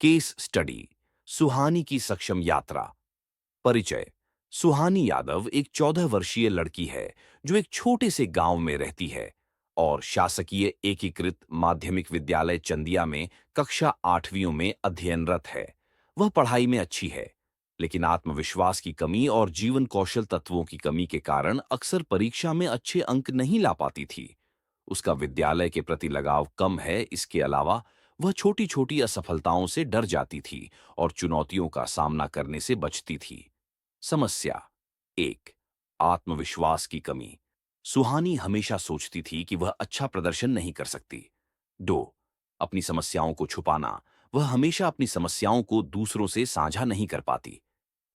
Case study. सुहानी की सक्षम यात्रा। परिचय। सुहानी यादव एक 14 वर्षीय लड़की है जो एक छोटे से गांव में रहती है और शासकीय एकीकृत माध्यमिक विद्यालय चंदिया में कक्षा 8वीं में अध्ययनरत है। वह पढ़ाई में अच्छी है, लेकिन आत्मविश्वास की कमी और जीवन कौशल तत्वों की कमी के कारण अक्सर परीक्षा में अच्छे अंक नहीं ला पाती थी। उसका विद्यालय के प्रति लगाव कम है। इसके अलावा वह छोटी छोटी असफलताओं से डर जाती थी और चुनौतियों का सामना करने से बचती थी। समस्या। एक, आत्मविश्वास की कमी। सुहानी हमेशा सोचती थी कि वह अच्छा प्रदर्शन नहीं कर सकती। दो, अपनी समस्याओं को छुपाना। वह हमेशा अपनी समस्याओं को दूसरों से साझा नहीं कर पाती।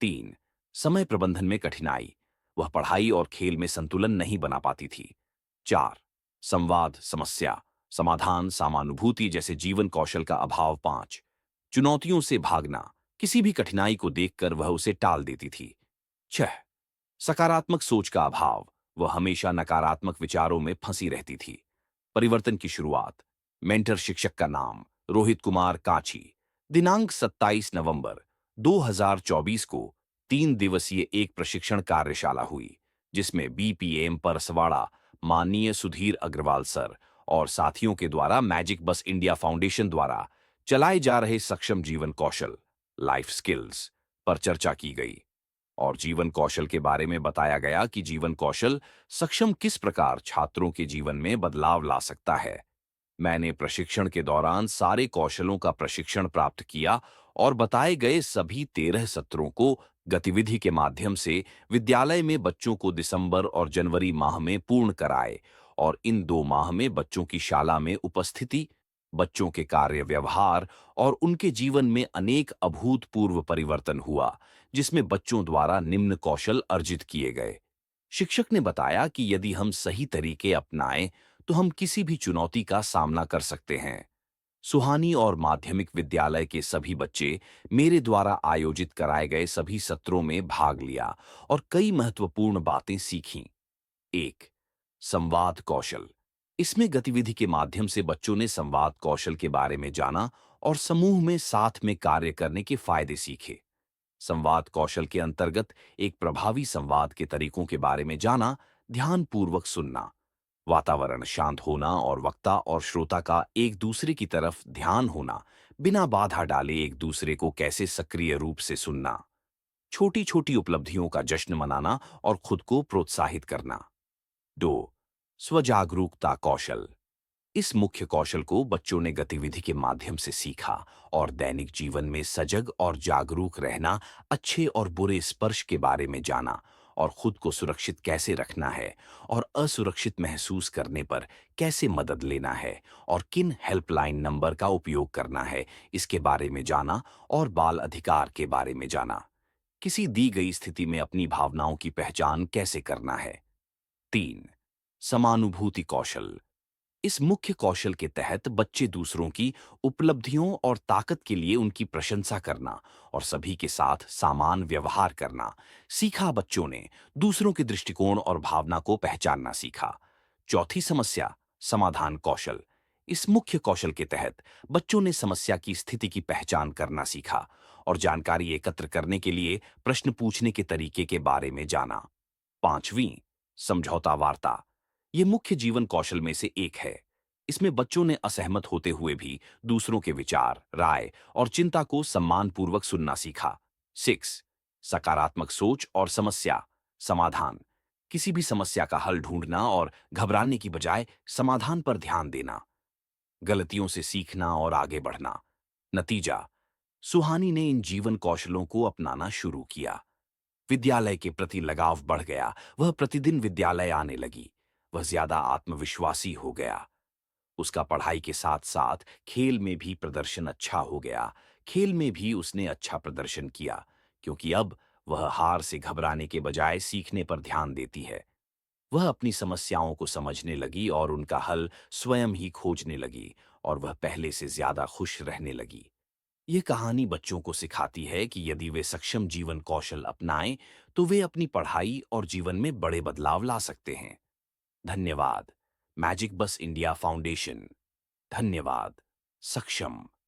तीन, समय प्रबंधन में कठिनाई। वह पढ़ाई और खेल में संतुलन नहीं बना पाती थी। चार, संवाद समस्या, समाधान समानुभूति जैसे जीवन कौशल का अभाव। पांच, चुनौतियों से भागना। किसी भी कठिनाई को देखकर वह उसे टाल देती थी। छह, सकारात्मक सोच का अभाव। वह हमेशा नकारात्मक विचारों में फंसी रहती थी। परिवर्तन की शुरुआत। मेंटर शिक्षक का नाम रोहित कुमार कांची। दिनांक 27 नवंबर 2024 को 3 दिवसीय एक प्रशिक्षण कार्यशाला हुई, जिसमें बीपीएम परसवाड़ा, माननीय सुधीर अग्रवाल सर और साथियों के द्वारा मैजिक बस इंडिया फाउंडेशन द्वारा चलाए जा रहे सक्षम जीवन कौशल लाइफ स्किल्स पर चर्चा की गई और जीवन कौशल के बारे में बताया गया कि जीवन कौशल सक्षम किस प्रकार छात्रों के जीवन में बदलाव ला सकता है। मैंने प्रशिक्षण के दौरान सारे कौशलों का प्रशिक्षण प्राप्त किया और बताए गए सभी 13 सत्रों को गतिविधि के माध्यम से विद्यालय में बच्चों को दिसंबर और जनवरी माह में पूर्ण कराए और इन 2 माह में बच्चों की शाला में उपस्थिति, बच्चों के कार्य व्यवहार और उनके जीवन में अनेक अभूतपूर्व परिवर्तन हुआ, जिसमें बच्चों द्वारा निम्न कौशल अर्जित किए गए। शिक्षक ने बताया कि यदि हम सही तरीके अपनाएं तो हम किसी भी चुनौती का सामना कर सकते हैं। सुहानी और माध्यमिक विद्यालय के सभी बच्चे मेरे द्वारा आयोजित कराए गए सभी सत्रों में भाग लिया और कई महत्वपूर्ण बातें सीखीं। एक, संवाद कौशल। इसमें गतिविधि के माध्यम से बच्चों ने संवाद कौशल के बारे में जाना और समूह में साथ में कार्य करने के फायदे सीखे। संवाद कौशल के अंतर्गत एक प्रभावी संवाद के तरीकों के बारे में जाना, ध्यानपूर्वक सुनना, वातावरण शांत होना और वक्ता और श्रोता का एक दूसरे की तरफ ध्यान होना, बिना बाधा डाले एक दूसरे को कैसे सक्रिय रूप से सुनना, छोटी छोटी उपलब्धियों का जश्न मनाना और खुद को प्रोत्साहित करना। दो, स्वजागरूकता कौशल। इस मुख्य कौशल को बच्चों ने गतिविधि के माध्यम से सीखा और दैनिक जीवन में सजग और जागरूक रहना, अच्छे और बुरे स्पर्श के बारे में जाना और खुद को सुरक्षित कैसे रखना है और असुरक्षित महसूस करने पर कैसे मदद लेना है और किन हेल्पलाइन नंबर का उपयोग करना है, इसके बारे में जाना और बाल अधिकार के बारे में जाना। किसी दी गई स्थिति में अपनी भावनाओं की पहचान कैसे करना है। तीन, समानुभूति कौशल। इस मुख्य कौशल के तहत बच्चे दूसरों की उपलब्धियों और ताकत के लिए उनकी प्रशंसा करना और सभी के साथ समान व्यवहार करना सीखा। बच्चों ने दूसरों के दृष्टिकोण और भावना को पहचानना सीखा। चौथी समस्या समाधान कौशल। इस मुख्य कौशल के तहत बच्चों ने समस्या की स्थिति की पहचान करना सीखा और जानकारी एकत्र करने के लिए प्रश्न पूछने के तरीके के बारे में जाना। पांचवीं, समझौता वार्ता। ये मुख्य जीवन कौशल में से एक है। इसमें बच्चों ने असहमत होते हुए भी दूसरों के विचार, राय और चिंता को सम्मानपूर्वक सुनना सीखा। सिक्स, सकारात्मक सोच और समस्या समाधान। किसी भी समस्या का हल ढूंढना और घबराने की बजाय समाधान पर ध्यान देना। गलतियों से सीखना और आगे बढ़ना। नतीजा, सुहानी ने इन जीवन कौशलों को अपनाना शुरू किया। विद्यालय के प्रति लगाव बढ़ गया। वह प्रतिदिन विद्यालय आने लगी। वह ज्यादा आत्मविश्वासी हो गया। उसका पढ़ाई के साथ साथ खेल में भी प्रदर्शन अच्छा हो गया। खेल में भी उसने अच्छा प्रदर्शन किया, क्योंकि अब वह हार से घबराने के बजाय सीखने पर ध्यान देती है। वह अपनी समस्याओं को समझने लगी और उनका हल स्वयं ही खोजने लगी और वह पहले से ज्यादा खुश रहने लगी। ये कहानी बच्चों को सिखाती है कि यदि वे सक्षम जीवन कौशल अपनाएं तो वे अपनी पढ़ाई और जीवन में बड़े बदलाव ला सकते हैं। धन्यवाद। मैजिक बस इंडिया फाउंडेशन। धन्यवाद। सक्षम।